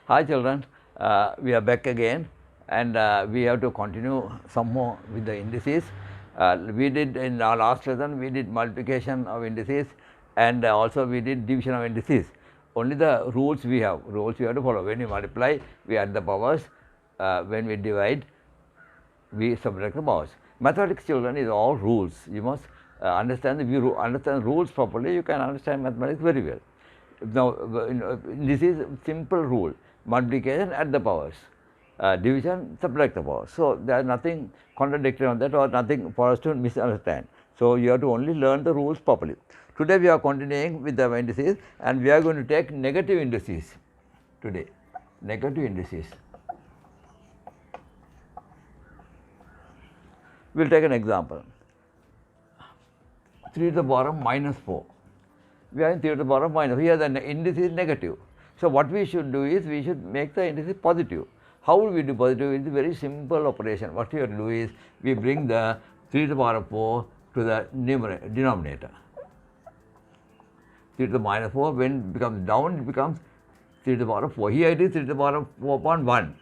Hi children, we are back again and we have to continue some more with the indices. We did in our last lesson, we did multiplication of indices and also we did division of indices. Only the rules we have to follow. When we multiply, we add the powers. When we divide, we subtract the powers. Mathematics, children, is all rules. You must understand. If you understand rules properly, you can understand mathematics very well. Now, this is simple rule: multiplication, add the powers, division, subtract the powers. So there is nothing contradictory on that, or nothing for us to misunderstand. So you have to only learn the rules properly. Today we are continuing with the indices, and we are going to take negative indices today. Negative indices. We will take an example. 3 to the power of minus 4. We are in 3 to the power of minus. Here the index is negative. So what we should do is we should make the indices positive. How will we do positive? It is a very simple operation. What we have to do is we bring the 3 to the power of 4 to the denominator. 3 to the minus 4, when it becomes down, it becomes 3 to the power of 4. Here it is 3 to the power of 4 upon 1.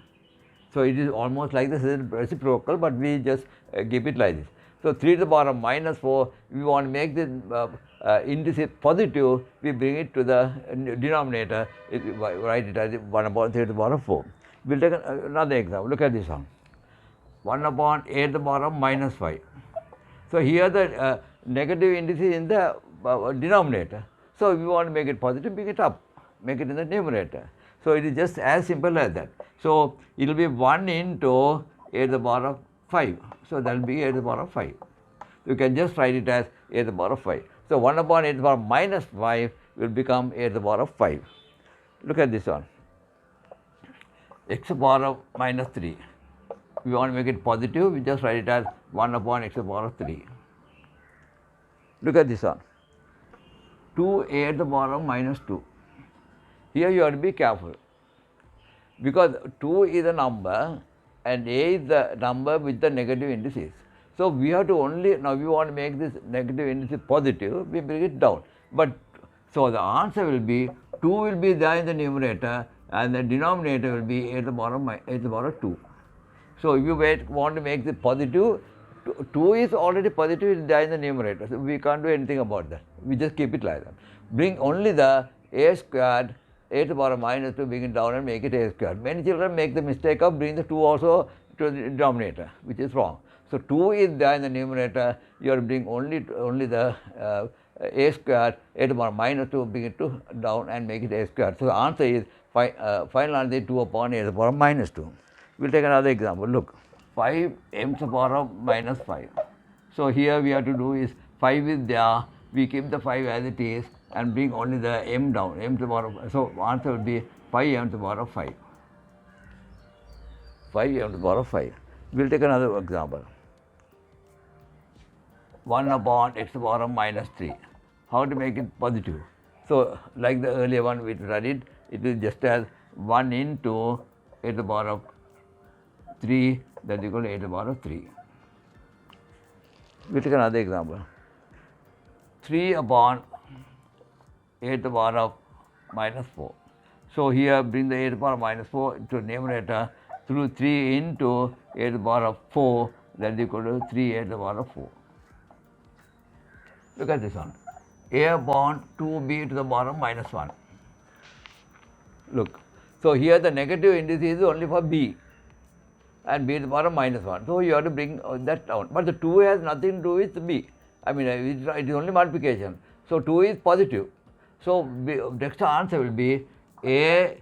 So it is almost like this is reciprocal, but we just keep it like this. So 3 to the power of minus 4, we want to make this indices positive, we bring it to the denominator, write it as 1 upon 3 to the power of 4. We will take another example. Look at this one. 1 upon 8 to the power of minus 5. So here the negative index is in the denominator. So if we want to make it positive, bring it up, make it in the numerator. So it is just as simple as that. So it will be 1 into 8 to the power of 5. So that will be 8 to the power of 5. You can just write it as 8 to the power of 5. So 1 upon 8 to the power of minus 5 will become 8 to the power of 5. Look at this one. X to the power of minus 3. We want to make it positive, we just write it as 1 upon x to the power of 3. Look at this one. 2a to the power of minus 2. Here you have to be careful, because 2 is a number and a is the number with the negative indices. So we have to only, now we want to make this negative index positive, we bring it down. But so the answer will be 2 will be there in the numerator and the denominator will be 8 to the power of 2. So if you want to make this positive, 2 is already positive, it is there in the numerator. So we can't do anything about that. We just keep it like that. Bring only the a squared, 8 to the power of minus 2, bring it down and make it a squared. Many children make the mistake of bringing the 2 also to the denominator, which is wrong. So 2 is there in the numerator, you are bring only the a squared, 8 to the power of minus 2, bring it to down and make it a squared. So the answer is, final answer is 2 upon 8 to the power of minus 2. We will take another example. Look, 5 m to the power of minus 5. So here we have to do is 5 is there, we keep the 5 as it is and bring only the m down, m to the power of, so answer will be 5m to the power of 5. 5m to the power of 5. We will take another example. 1 upon x to the power of minus 3. How to make it positive? So like the earlier one we studied, it is just as 1 into 8 to the power of 3, that is equal to 8 to the power of 3. We take another example. 3 upon 8 to the power of minus 4. So here bring the 8 to the power of minus 4 to numerator through 3 into 8 to the power of 4, that is equal to 3 8 to the power of 4. Look at this one. A upon 2b to the power of minus 1. Look. So here the negative index is only for b and b to the power of minus 1. So you have to bring that down. But the 2 has nothing to do with b. I mean, it is only multiplication. So 2 is positive. So next answer will be a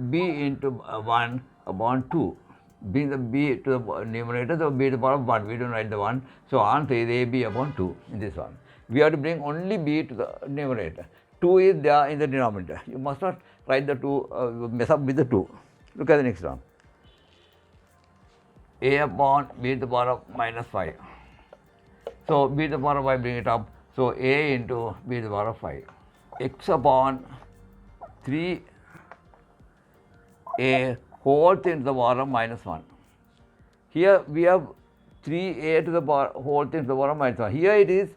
b into 1 upon 2. Bring the b to the numerator, so b to the power of 1. We don't write the 1. So answer is ab upon 2 in this one. We have to bring only b to the numerator. 2 is there in the denominator. You must not write the 2, mess up with the 2. Look at the next one. A upon b to the power of minus 5. So b to the power of 5, bring it up. So a into b to the power of 5. X upon 3a whole thing to the power of minus 1. Here we have 3a to the power whole thing to the power of minus 1. Here it is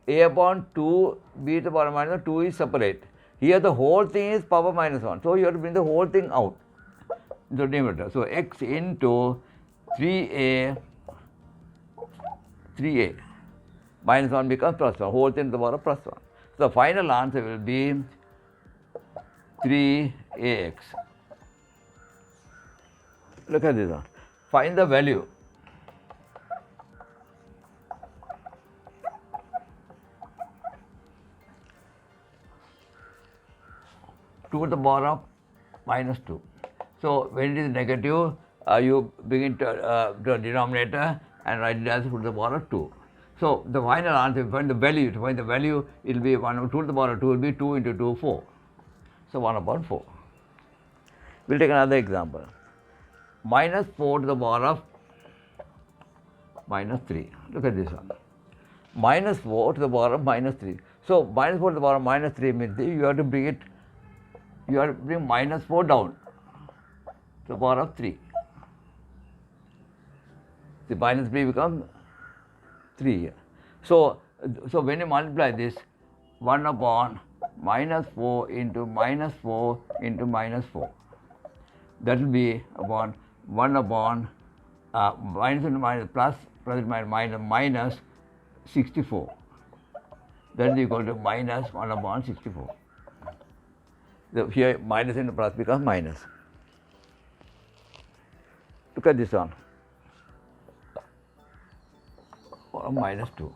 a upon 2 b to the power of minus 1. 2 is separate. Here the whole thing is power minus 1. So you have to bring the whole thing out. the numerator. So x into 3a minus 1 becomes plus 1, whole thing to the power of plus 1. So the final answer will be 3ax. Look at this one. Find the value. To the power of minus 2. So when it is negative, you bring it to the denominator and write it as 2 to the power of 2. So the final answer, find the value. To find the value, it will be 2 to the power of 2 will be 2 into 2, 4. So 1 upon 4. We'll take another example. Minus 4 to the power of minus 3. Look at this one. Minus 4 to the power of minus 3. So minus 4 to the power of minus 3 means you have to bring minus 4 down to the power of 3. The minus 3 becomes 3 here. So when you multiply this, 1 upon minus 4 into minus 4 into minus 4. That will be upon 1 upon minus into minus plus into minus 64. That is equal to minus 1 upon 64. So here minus into plus becomes minus. Look at this one. Minus 2.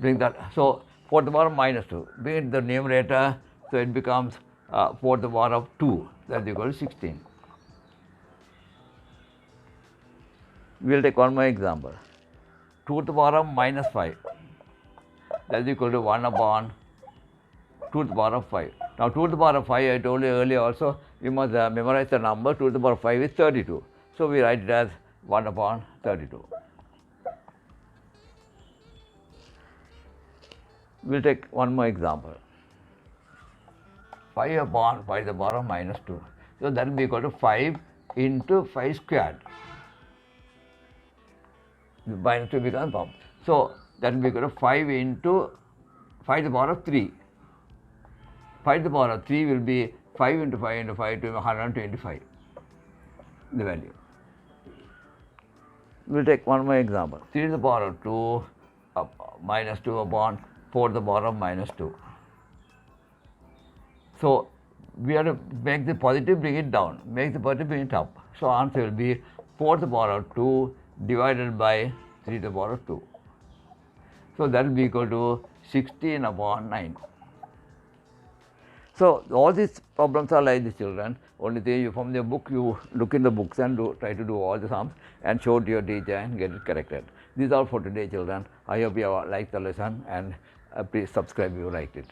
Bring that. So 4 to the power of minus 2. Bring it to the numerator. So it becomes 4 to the power of 2. That is equal to 16. We will take one more example. 2 to the power of minus 5. That is equal to 1 upon 2 to the power of 5. Now 2 to the power of 5, I told you earlier also, you must memorize the number. 2 to the power of 5 is 32. So we write it as 1 upon 32. We will take one more example. 5 upon 5 to the power of minus 2. So that will be equal to 5 into 5 squared. The minus 2 becomes 1. So that will be equal to 5 into 5 to the power of 3. 5 to the power of 3 will be 5 into 5 into 5 to 125, the value. We will take one more example. 3 to the power of 2 minus 2 upon 4 to the power of minus 2. So we have to make the positive, bring it down. Make the positive, bring it up. So answer will be 4 to the power of 2 divided by 3 to the power of 2. So that will be equal to 16 upon 9. So all these problems are like this, children. Only thing you from the book, you look in the books and try to do all the sums and show to your teacher and get it corrected. These are for today, children. I hope you have liked the lesson, and please subscribe if you liked it.